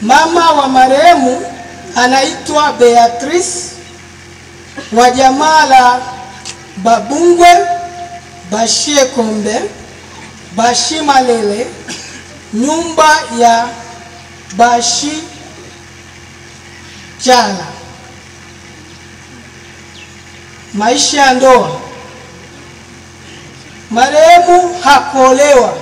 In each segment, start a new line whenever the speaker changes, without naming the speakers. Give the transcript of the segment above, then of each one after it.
Mama wa marehemu anaitwa Beatrice wa jamaa la Babungwe, Bashie Kombe, Bashi Malele, nyumba ya Bashi Chala. Maisha ya ndoa. Marehemu hakuolewa,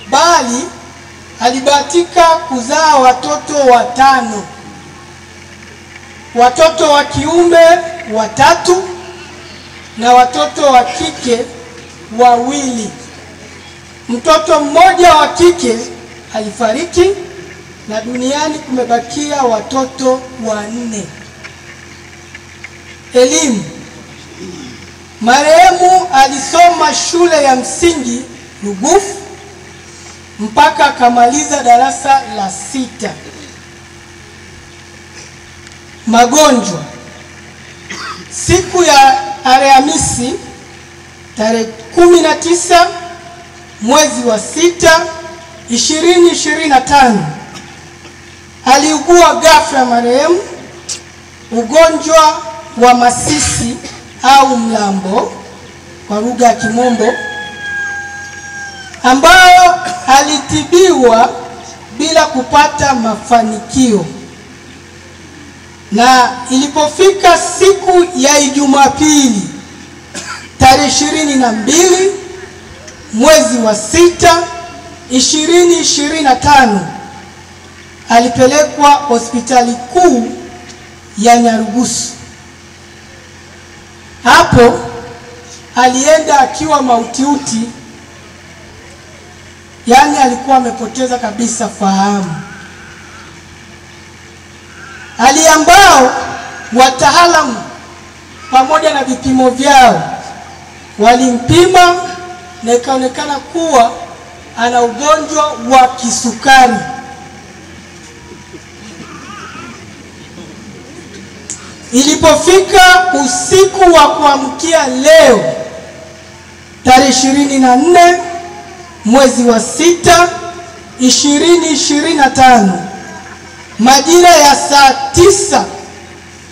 bali alibahatika kuzaa watoto 5. Watoto wa kiume 3 na watoto wa kike 2. Mtoto mmoja wa kike alifariki na duniani kumebakia watoto 4. Elimu. Marehemu alisoma shule ya msingi Lugufu mpaka akamaliza darasa la 6. Magonjwa. Siku ya Alhamisi tarehe 19 mwezi wa 6 2025 aliugua ghafla marehemu ugonjwa wa masisi au mlambo kwa lugha ya Kimombo, ambao alitibiwa bila kupata mafanikio. Na ilipofika siku ya Jumapili tarehe 22 mwezi wa 6 2025 alipelekwa hospitali kuu ya Nyarugusu. Hapo alienda akiwa mautiuti, yani alikuwa amepoteza kabisa fahamu. Hali ambao wataalamu pamoja na vipimo vyao walimpima na ikaonekana kuwa ana ugonjwa wa kisukari. Ilipofika usiku wa kuamkia leo tarehe 24 mwezi wa 6 2025 majira ya saa 9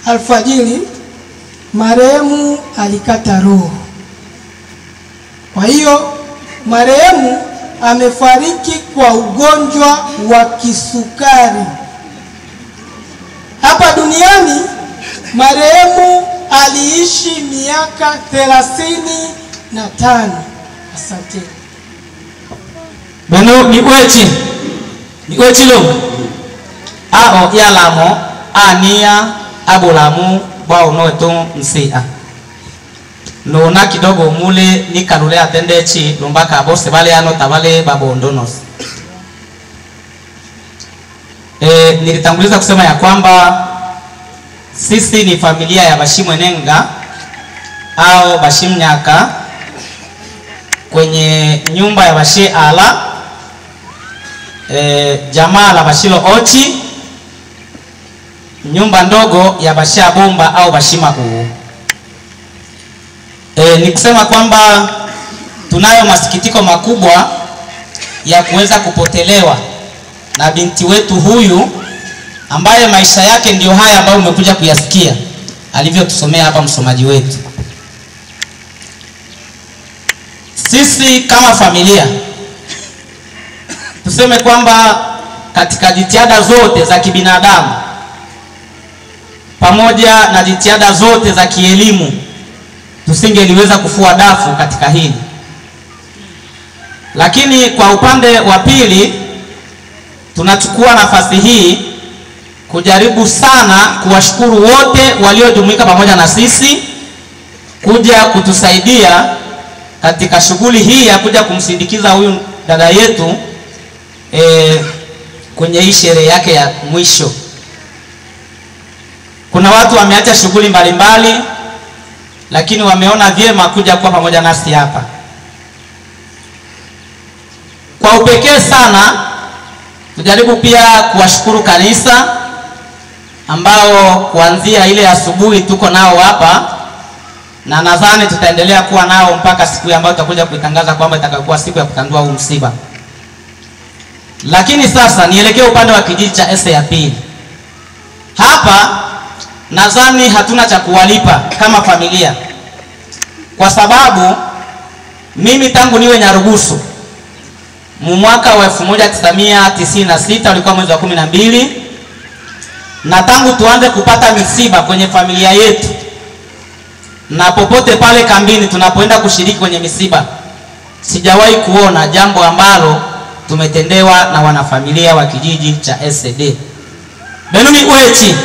alfajiri marehemu alikata roho. Kwa hiyo marehemu amefariki kwa ugonjwa wa kisukari. Hapa duniani marehemu aliishi miaka 35. Asante.
Beno ni wechi lo. Ao yalamo ania abolamu bao noeto msia. Nona kidogo mule ni kanule atendechi lumbaka bose bale ano tabale babondonos. Nilitanguliza kusema ya kwamba sisi ni familia ya Bashimwenenga au Bashimnyaka kwenye nyumba ya Bashie Ala, jamaa la Bashilo Ochi, nyumba ndogo ya Bashia Bomba au Bashima uu. Ni kusema kwamba tunayo masikitiko makubwa ya kuweza kupotelewa na binti wetu huyu ambaye maisha yake ndio haya ambayo umekuja kuyasikia alivyotusomea hapa msomaji wetu. Sisi kama familia tuseme kwamba katika jitihada zote za kibinadamu pamoja na jitihada zote za kielimu tusingeliweza kufua dafu katika hili. Lakini kwa upande wa pili tunachukua nafasi hii kujaribu sana kuwashukuru wote waliojumuika pamoja na sisi kuja kutusaidia katika shughuli hii ya kuja kumsindikiza huyu dada yetu kwenye hii sherehe yake ya mwisho. Kuna watu wameacha shughuli mbalimbali lakini wameona vyema kuja kuwa pamoja nasi hapa. Kwa upekee sana tujaribu pia kuwashukuru kanisa ambao kuanzia ile asubuhi tuko nao hapa, na nadhani tutaendelea kuwa nao mpaka siku ambayo tutakuja kuitangaza kwamba itakayokuwa siku ya kutandua huu msiba. Lakini sasa nielekee upande wa kijiji cha Ese ya pili. Hapa nadhani hatuna cha kuwalipa kama familia, kwa sababu mimi tangu niwe Nyarugusu mwaka wa 1996 ulikuwa mwezi wa 12, na tangu tuanze kupata misiba kwenye familia yetu na popote pale kambini tunapoenda kushiriki kwenye misiba, sijawahi kuona jambo ambalo tumetendewa na wanafamilia wa kijiji cha SD. Benumi Uechi.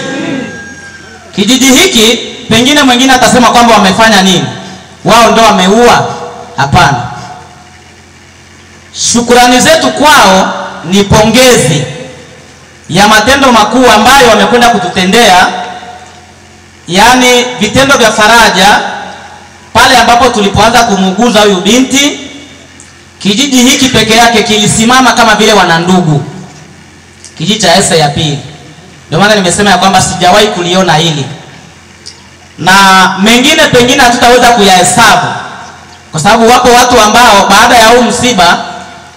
Kijiji hiki pengine mwingine atasema kwamba wamefanya nini? Wao ndo wameua? Hapana. Shukrani zetu kwao ni pongezi ya matendo makuu ambayo wamekwenda kututendea, yaani vitendo vya faraja pale ambapo tulipoanza kumuuguza huyu binti. Kijiji hiki peke yake kilisimama kama vile wanandugu, kijiji cha Ese ya pili. Ndio maana nimesema ya kwamba sijawahi kuliona hili, na mengine pengine hatutaweza kuyahesabu, kwa sababu wapo watu ambao baada ya huu msiba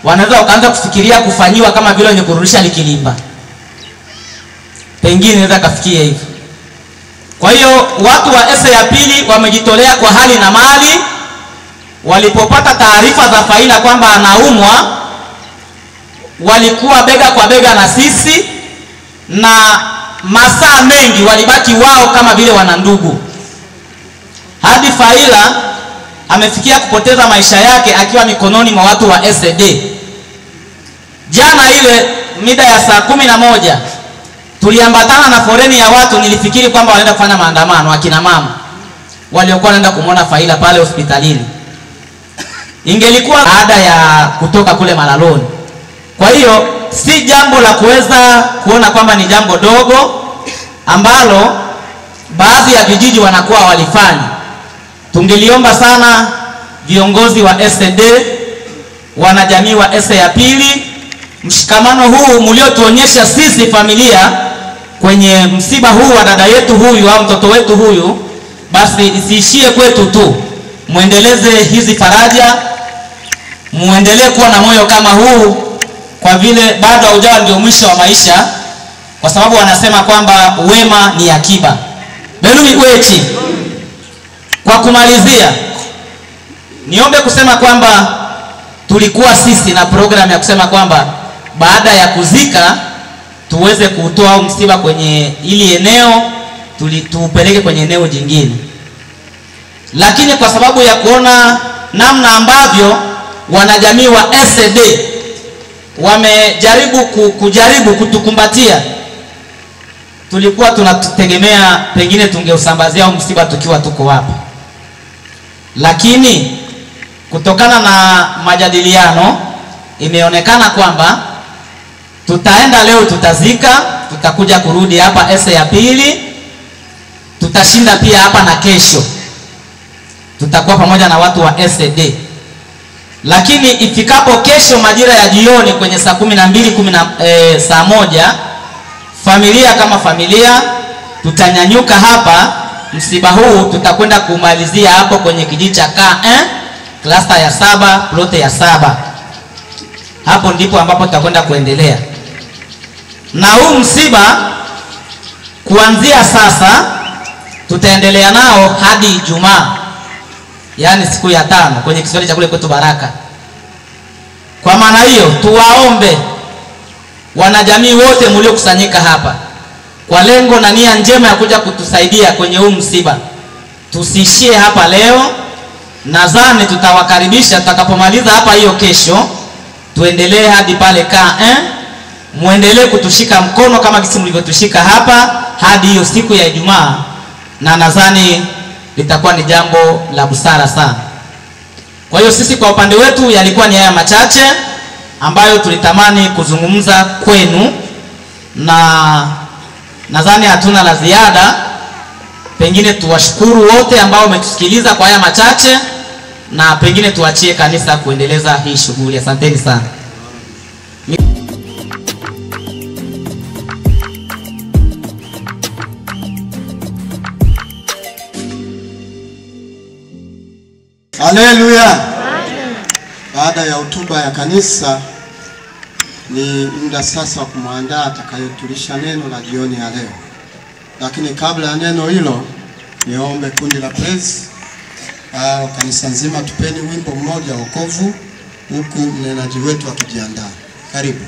wanaweza wakaanza kufikiria kufanyiwa kama vile wenye kurudisha likilimba, pengine naweza kafikia hivyo. Kwa hiyo watu wa Ese ya pili wamejitolea kwa hali na mali. Walipopata taarifa za Faila kwamba anaumwa, walikuwa bega kwa bega na sisi, na masaa mengi walibaki wao kama vile wanandugu, hadi Faila amefikia kupoteza maisha yake akiwa mikononi mwa watu wa SD. Jana ile mida ya saa 11 tuliambatana na foreni ya watu. Nilifikiri kwamba wanaenda kufanya maandamano, akina mama waliokuwa wanaenda kumwona Faila pale hospitalini. Ingelikuwa baada ya kutoka kule Malaloni. Kwa hiyo si jambo la kuweza kuona kwamba ni jambo dogo ambalo baadhi ya vijiji wanakuwa walifanya. Tungeliomba sana viongozi wa SD, wanajamii wa Ese ya pili, mshikamano huu mliotuonyesha sisi familia kwenye msiba huu wa dada yetu huyu au mtoto wetu huyu, basi isiishie kwetu tu. Muendeleze hizi faraja, muendelee kuwa na moyo kama huu, kwa vile bado haujawa ndio mwisho wa maisha, kwa sababu wanasema kwamba wema ni akiba. Benumi Uechi. Kwa kumalizia, niombe kusema kwamba tulikuwa sisi na program ya kusema kwamba baada ya kuzika tuweze kutoa msiba kwenye ili eneo, tupeleke kwenye eneo jingine. Lakini kwa sababu ya kuona namna ambavyo wanajamii wa SD wamejaribu kutukumbatia, tulikuwa tunategemea pengine tungeusambazia msiba tukiwa tuko wapi. Lakini kutokana na majadiliano imeonekana kwamba tutaenda leo, tutazika, tutakuja kurudi hapa Ese ya pili, tutashinda pia hapa, na kesho tutakuwa pamoja na watu wa SD. Lakini ifikapo kesho majira ya jioni kwenye saa 12 saa 1, familia kama familia tutanyanyuka hapa. Msiba huu tutakwenda kumalizia hapo kwenye kijiji cha K1 cluster ya 7 plote ya 7. Hapo ndipo ambapo tutakwenda kuendelea na huu msiba. Kuanzia sasa tutaendelea nao hadi Ijumaa, yaani siku ya 5 kwenye kiswali cha kule kwetu Baraka. Kwa maana hiyo tuwaombe wanajamii wote mliokusanyika hapa kwa lengo na nia njema ya kuja kutusaidia kwenye huu msiba, tusiishie hapa leo. Nadhani tutawakaribisha tutakapomaliza hapa hiyo kesho, tuendelee hadi pale K1, muendelee kutushika mkono kama kisi mlivyotushika hapa hadi hiyo siku ya Ijumaa, na nadhani litakuwa ni jambo la busara sana. Kwa hiyo sisi kwa upande wetu yalikuwa ni haya machache ambayo tulitamani kuzungumza kwenu, na nadhani hatuna la ziada. Pengine tuwashukuru wote ambao wametusikiliza kwa haya machache, na pengine tuachie kanisa kuendeleza hii shughuli. Asanteni sana.
Haleluya. Baada ya hotuba ya kanisa, ni muda sasa wa kumwandaa atakayetulisha neno la jioni ya leo. Lakini kabla ya neno hilo, niombe kundi la praise kanisa nzima tupeni wimbo mmoja wokovu, huku mnenaji wetu akijiandaa. Karibu.